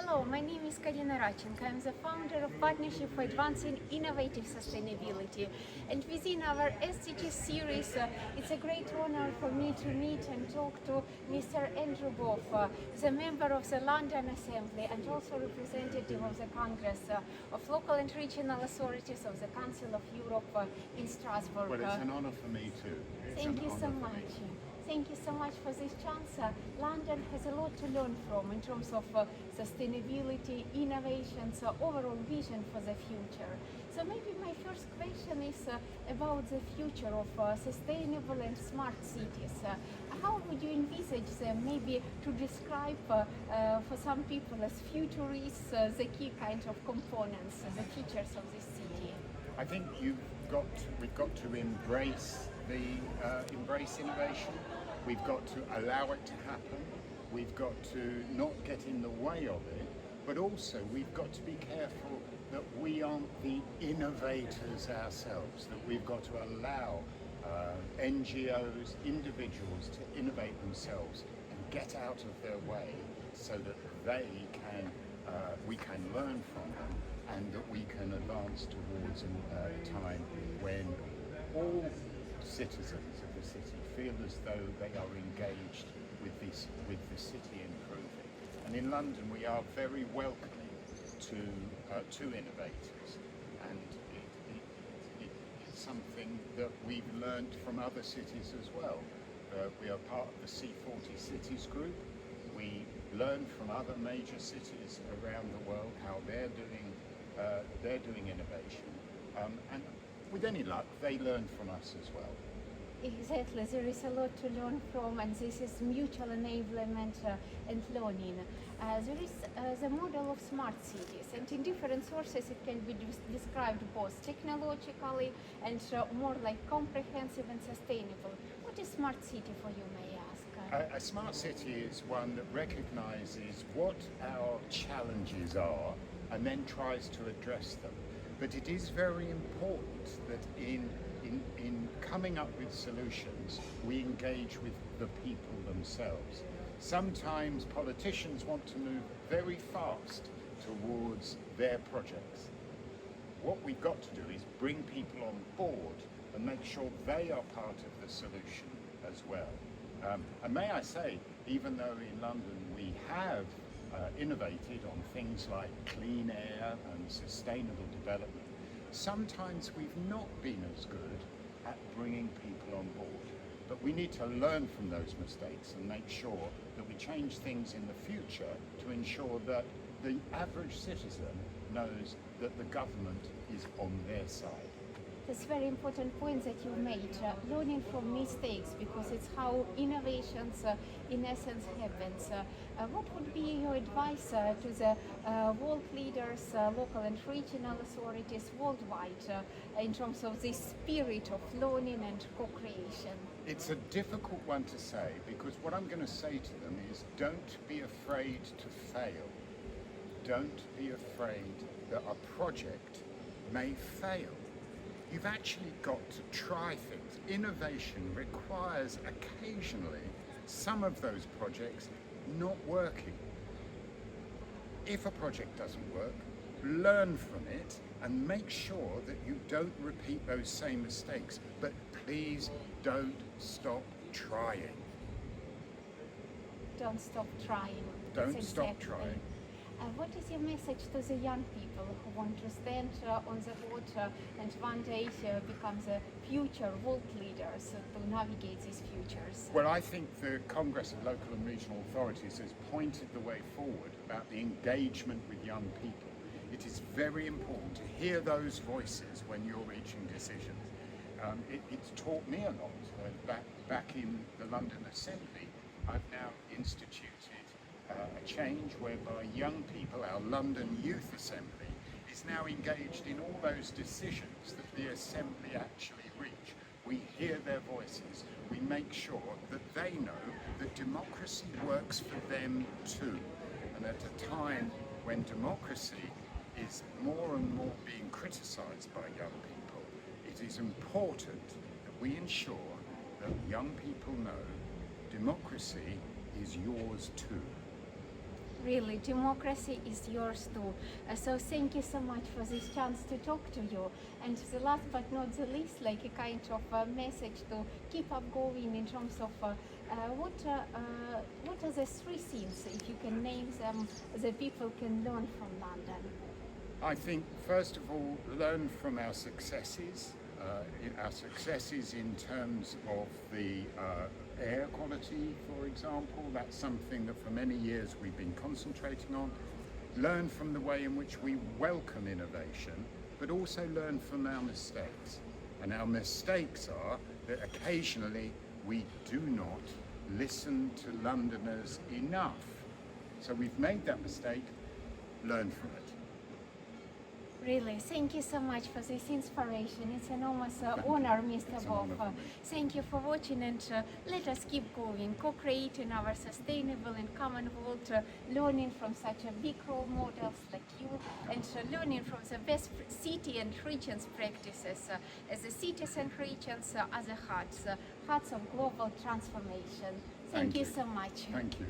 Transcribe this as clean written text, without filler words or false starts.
Hello, my name is Karyna Radchenko. I'm the founder of Partnership for Advancing Innovative Sustainability. And within our SDG series, it's a great honor for me to meet and talk to Mr. Andrew Boff, the member of the London Assembly and also representative of the Congress of Local and Regional Authorities of the Council of Europe in Strasbourg. Well, it's an honor for me too. Thank you so much. Thank you so much for this chance. London has a lot to learn from in terms of sustainability, innovations, overall vision for the future. So maybe my first question is about the future of sustainable and smart cities. How would you envisage them, maybe to describe for some people as futurists, the key kind of components, the features of this city? I think we've got to embrace innovation. We've got to allow it to happen. We've got to not get in the way of it, but also we've got to be careful that we aren't the innovators ourselves, that we've got to allow NGOs, individuals to innovate themselves and get out of their way so that we can learn from them and that we can advance towards a time when all citizens of the city feel as though they are engaged with the city improving. And in London we are very welcoming to innovators, and it's something that we've learned from other cities as well. We are part of the C40 Cities group. We learn from other major cities around the world how they're doing innovation, and with any luck, they learn from us as well. Exactly, there is a lot to learn from, and this is mutual enablement and learning. There is the model of smart cities, and in different sources it can be described both technologically and more like comprehensive and sustainable. What is smart city for you, may I ask? A smart city is one that recognizes what our challenges are and then tries to address them. But it is very important that in coming up with solutions, we engage with the people themselves. Sometimes politicians want to move very fast towards their projects. What we've got to do is bring people on board and make sure they are part of the solution as well. And may I say, even though in London we have innovated on things like clean air and sustainable development, sometimes we've not been as good at bringing people on board. But we need to learn from those mistakes and make sure that we change things in the future to ensure that the average citizen knows that the government is on their side. That's a very important point that you made, learning from mistakes, because it's how innovations in essence happens. What would be your advice to the world leaders, local and regional authorities worldwide in terms of this spirit of learning and co-creation? It's a difficult one to say, because what I'm going to say to them is don't be afraid to fail. Don't be afraid that a project may fail. You've actually got to try things. Innovation requires occasionally some of those projects not working. If a project doesn't work, learn from it and make sure that you don't repeat those same mistakes. But please don't stop trying. Don't stop trying. Don't stop trying. What is your message to the young people who want to stand on the board and one day become the future world leaders to navigate these futures? Well, I think the Congress of Local and Regional Authorities has pointed the way forward about the engagement with young people. It is very important to hear those voices when you're reaching decisions. It's taught me a lot. Back in the London Assembly, I've now instituted a change whereby young people, our London Youth Assembly, is now engaged in all those decisions that the Assembly actually reach. We hear their voices. We make sure that they know that democracy works for them too. And at a time when democracy is more and more being criticised by young people, it is important that we ensure that young people know democracy is yours too. Really, democracy is yours too. So thank you so much for this chance to talk to you. And the last but not the least, like a kind of message to keep up going in terms of what are the three things, if you can name them, the people can learn from London? I think, first of all, learn from our successes. In terms of the air quality, for example. That's something that for many years we've been concentrating on. Learn from the way in which we welcome innovation, but also learn from our mistakes. And our mistakes are that occasionally we do not listen to Londoners enough. So we've made that mistake, learn from it. Really, thank you so much for this inspiration. It's an enormous honor, Mr. Boff. Thank you for watching, and let us keep going, co-creating our sustainable and common world, learning from such a big role models like you, and learning from the best city and regions practices, as the cities and regions are the hearts of global transformation. Thank you so much. Thank you.